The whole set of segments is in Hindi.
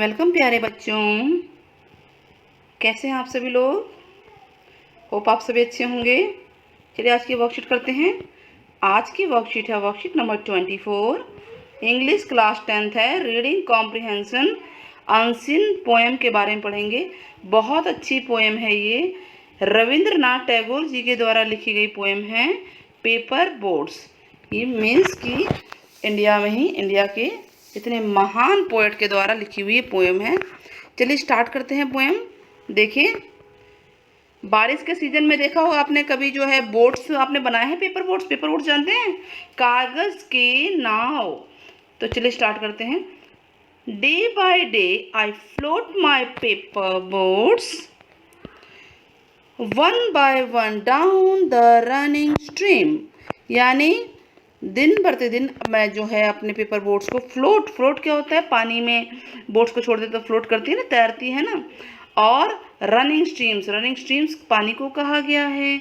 वेलकम प्यारे बच्चों। कैसे हैं आप सभी लोग? होप आप सभी अच्छे होंगे। चलिए आज की वर्कशीट करते हैं। आज की वर्कशीट है worksheet number 24। English class 10th है। रीडिंग कॉम्प्रिहेंशन अनसीन पोएम के बारे में पढ़ेंगे। बहुत अच्छी पोएम है ये। रविंद्रनाथ टैगोर जी के द्वारा लिखी गई पोएम है पेपर बोट्स। ये मीन्स की इंडिया में ही इंडिया के इतने महान पोएट के द्वारा लिखी हुई पोएम है। चलिए स्टार्ट करते हैं पोएम। देखिए, बारिश के सीजन में देखा होगा आपने कभी जो है बोट्स आपने बनाए हैं, पेपर बोट्स। पेपर बोट्स जानते हैं, कागज के नाव। तो चलिए स्टार्ट करते हैं। Day by day I float my paper boats one by one down the running stream. यानी दिन प्रतिदिन मैं जो है अपने पेपर बोट्स को फ्लोट क्या होता है, पानी में बोट्स को छोड़ देते तो फ्लोट करती है ना, तैरती है ना। और रनिंग स्ट्रीम्स पानी को कहा गया है।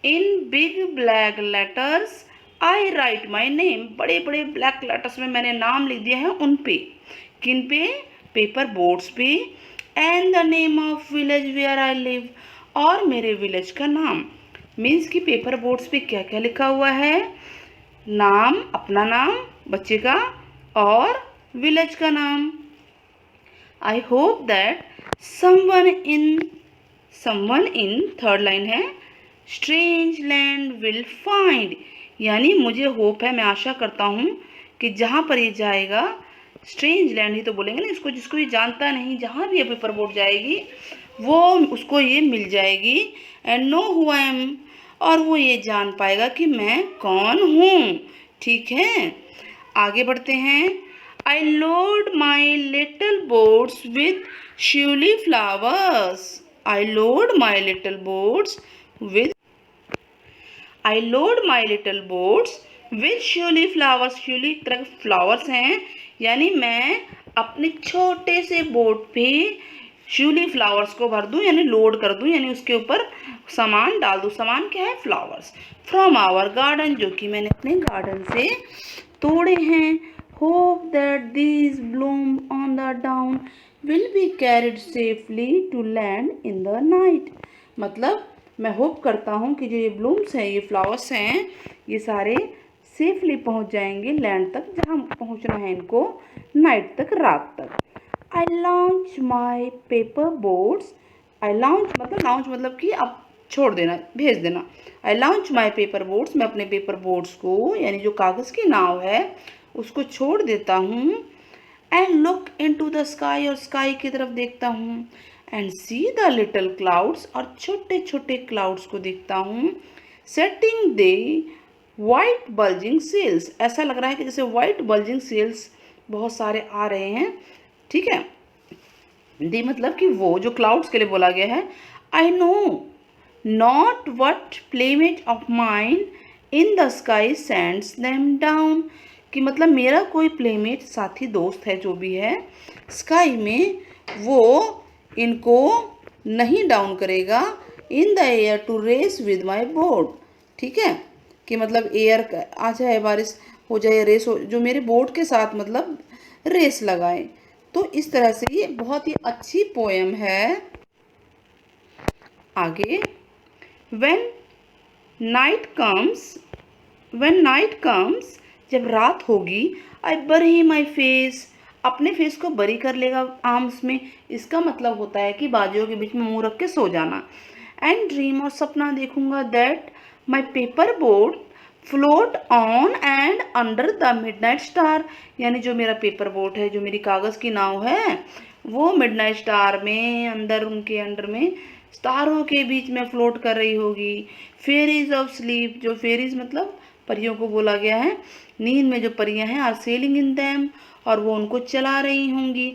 In big black letters I write my name. बड़े बड़े ब्लैक लेटर्स में मैंने नाम लिख दिया है उन पे। किन पे? पेपर बोट्स पे। And the name of village where I live. और मेरे विलेज का नाम। मीन्स कि पेपर बोट्स पे क्या क्या लिखा हुआ है? नाम, अपना नाम बच्चे का, और विलेज का नाम। I hope that someone in third line है स्ट्रेंज लैंड विल फाइंड। यानी मुझे होप है, मैं आशा करता हूँ कि जहाँ पर ये जाएगा, स्ट्रेंज लैंड ही तो बोलेंगे ना इसको, जिसको ये जानता नहीं, जहाँ भी ये पेपर बोट जाएगी वो उसको ये मिल जाएगी। And know who I am, और वो ये जान पाएगा कि मैं कौन हूँ। ठीक है, आगे बढ़ते हैं। I load my little boats with shiuli flowers. I load my little boats with shiuli flowers. Shiuli तरह के फ्लावर्स हैं, यानी मैं अपने छोटे से बोट पे शिवली फ्लावर्स को भर दूं, यानी लोड कर दूं, यानी उसके ऊपर सामान डाल दूं। सामान क्या है? फ्लावर्स फ्रॉम आवर गार्डन, जो कि मैंने अपने गार्डन से तोड़े हैं। Hope that these bloom on the dawn will be carried safely to land in the night. मतलब मैं होप करता हूँ कि जो ये ब्लूम्स हैं, ये फ्लावर्स हैं, ये सारे सेफली पहुँच जाएंगे लैंड तक, जहाँ पहुँचना है इनको, नाइट तक, रात तक। I launch my paper boats। I launch मतलब कि आप छोड़ देना, भेज देना। I launch my paper boats, मैं अपने पेपर बोट्स को, यानी जो कागज़ की नाव है, उसको छोड़ देता हूँ। And look into the sky, और स्काई की तरफ देखता हूँ। And see the little clouds, और छोटे छोटे क्लाउड्स को देखता हूँ। Setting the white bulging sails, ऐसा लग रहा है कि जैसे white bulging sails बहुत सारे आ रहे हैं। ठीक है, दी मतलब कि वो जो क्लाउड्स के लिए बोला गया है। I know not what playmate of mind in the sky sends them down. कि मतलब मेरा कोई प्लेमेट, साथी, दोस्त है जो भी है स्काई में, वो इनको नहीं डाउन करेगा in the air to race with my boat. ठीक है, कि मतलब एयर आ जाए, बारिश हो जाए, रेस हो, जो मेरे बोट के साथ मतलब रेस लगाए। तो इस तरह से ये बहुत ही अच्छी पोएम है। आगे, when night comes, जब रात होगी, I bury my face, अपने फेस को बरी कर लेगा आर्म्स में। इसका मतलब होता है कि बाजुओं के बीच में मुंह रख के सो जाना। एंड ड्रीम, और सपना देखूंगा, that my paper boat float on and under the midnight star. यानी जो मेरा पेपर बोट है, जो मेरी कागज़ की नाव है, वो मिडनाइट स्टार में, अंदर, उनके अंडर में, स्टारों के बीच में फ्लोट कर रही होगी। फेरीज ऑफ स्लीप, जो फेरीज मतलब परियों को बोला गया है, नींद में जो परियां हैं, आर सेलिंग इन दैम, और वो उनको चला रही होंगी।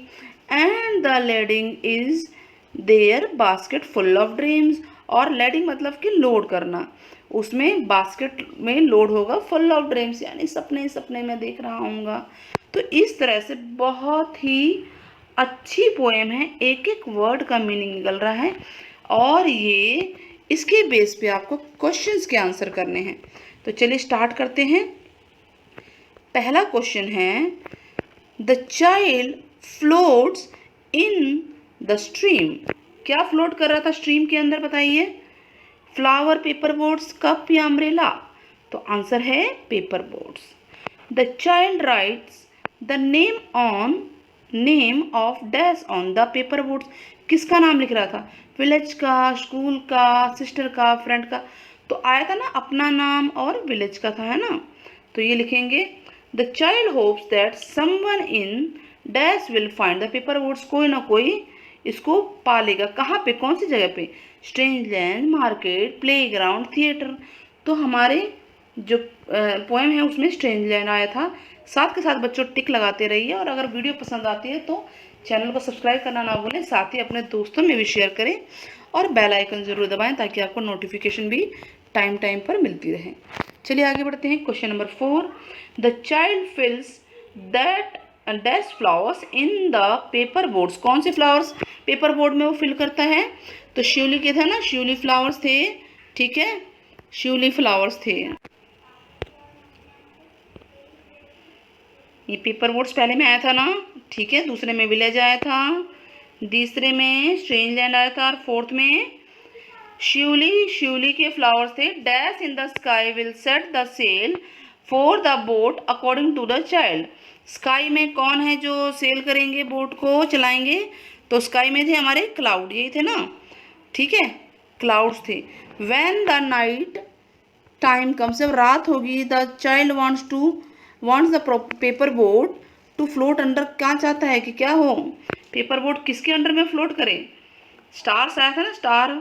And the lading is their basket full of dreams, और लेडिंग मतलब कि लोड करना, उसमें बास्केट में लोड होगा फुल ऑफ ड्रीम्स, यानी सपने सपने में देख रहा हूँगा। तो इस तरह से बहुत ही अच्छी पोएम है, एक एक वर्ड का मीनिंग निकल रहा है, और ये इसके बेस पे आपको क्वेश्चंस के आंसर करने हैं। तो चलिए स्टार्ट करते हैं। पहला क्वेश्चन है, the child floats in the stream, क्या फ्लोट कर रहा था स्ट्रीम के अंदर बताइए? फ्लावर, पेपर बोट्स, कप या अम्ब्रेला? तो आंसर है paper boats. The child rights the name of dash on the paper boats, किसका नाम लिख रहा था? विलेज का, स्कूल का, सिस्टर का, फ्रेंड का? तो आया था ना अपना नाम और विलेज का था, है ना? तो ये लिखेंगे the child hopes that someone in dash will find the paper boats, कोई ना कोई इसको पालेगा। कहाँ पे, कौन सी जगह पे? Strange land, market, playground, theatre. तो हमारे जो पोएम है उसमें स्ट्रेंज लैंड आया था। साथ के साथ बच्चों टिक लगाते रहिए, और अगर वीडियो पसंद आती है तो चैनल को सब्सक्राइब करना ना भूलें, साथ ही अपने दोस्तों में भी शेयर करें और बेल आइकन ज़रूर दबाएं ताकि आपको नोटिफिकेशन भी टाइम टाइम पर मिलती रहे। चलिए आगे बढ़ते हैं। Question number 4, the child fills that dash flowers in the paper boards, कौन से फ्लावर्स पेपर बोर्ड में वो फिल करता है? तो शिवली के थे ना, शिवली फ्लावर्स थे, ठीक है, शिवली फ्लावर्स थे। ये पेपर बोट्स पहले में आया था ना, ठीक है, दूसरे में विलेज आया था, तीसरे में स्ट्रेंज लैंड आया था, और फोर्थ में शिवली के फ्लावर्स थे। Dash in the sky will set the sail for the boat according to the child, sky में कौन है जो सेल करेंगे, बोट को चलाएंगे? तो स्काई में थे हमारे क्लाउड, यही थे ना, ठीक है, क्लाउड्स थे। When the night time comes, जब रात होगी, the child wants the paper boat to float under, क्या चाहता है कि क्या हो? पेपर बोट किसके अंडर में फ्लोट करे? स्टार्स आया था ना, स्टार,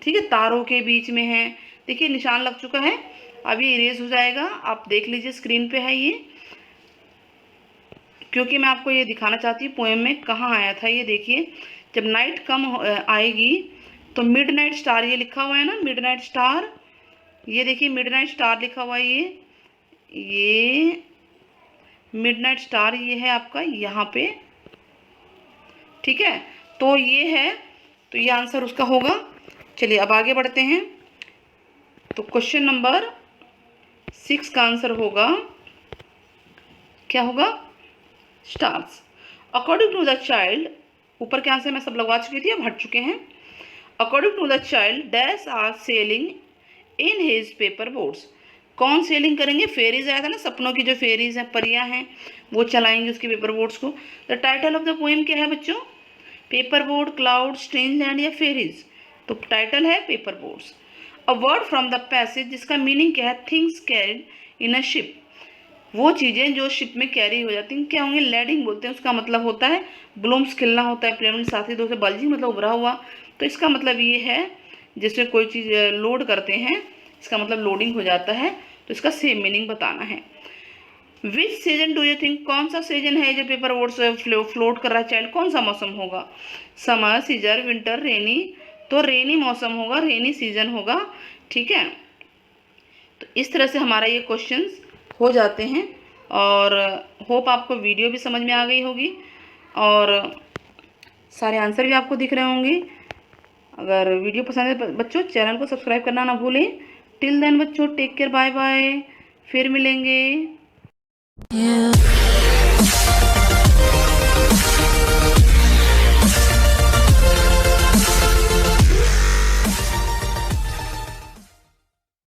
ठीक है, तारों के बीच में है। देखिए निशान लग चुका है, अभी इरेज हो जाएगा, आप देख लीजिए स्क्रीन पे है ये, क्योंकि मैं आपको ये दिखाना चाहती हूँ पोएम में कहाँ आया था। ये देखिए, जब नाइट कम आएगी तो मिड नाइट स्टार, ये लिखा हुआ है ना मिड नाइट स्टार, ये देखिए मिड नाइट स्टार लिखा हुआ है, ये मिडनाइट स्टार ये है आपका यहाँ पे, ठीक है, तो ये है, तो ये आंसर उसका होगा। चलिए अब आगे बढ़ते हैं। तो क्वेश्चन नंबर 6 का आंसर होगा, क्या होगा? Stars. According to the child, ऊपर के आंसर मैं सब लगवा चुकी थी, अब हट चुके हैं। According to the child dash are sailing in his paper boats, कौन सेलिंग करेंगे? फेरीज आया था ना, सपनों की जो फेरीज हैं, परियां हैं, वो चलाएंगे उसके पेपर बोट्स को। The title of the poem क्या है बच्चों? Paper boat, cloud, strange land या फेरीज? तो टाइटल है paper boats. A word from the passage, जिसका मीनिंग क्या है? Things carried in a ship, वो चीज़ें जो शिप में कैरी हो जाती हैं, क्या होंगे? लैडिंग बोलते हैं, उसका मतलब होता है ब्लूम्स खिलना होता है, प्लेन साथ ही दो से बल्जिंग मतलब उभरा हुआ, तो इसका मतलब ये है जिसमें कोई चीज़ लोड करते हैं, इसका मतलब लोडिंग हो जाता है, तो इसका सेम मीनिंग बताना है। विच सीजन डू यू थिंक, कौन सा सीजन है जो पेपर बोट्स फ्लोट कर रहा है चाइल्ड? कौन सा मौसम होगा? समर, सीजर, विंटर, रेनी? तो रेनी मौसम होगा, रेनी सीजन होगा, ठीक है। तो इस तरह से हमारा ये क्वेश्चंस हो जाते हैं, और होप आपको वीडियो भी समझ में आ गई होगी और सारे आंसर भी आपको दिख रहे होंगे। अगर वीडियो पसंद है बच्चों, चैनल को सब्सक्राइब करना ना भूलें। टिल देन बच्चों, टेक केयर, बाय बाय, फिर मिलेंगे।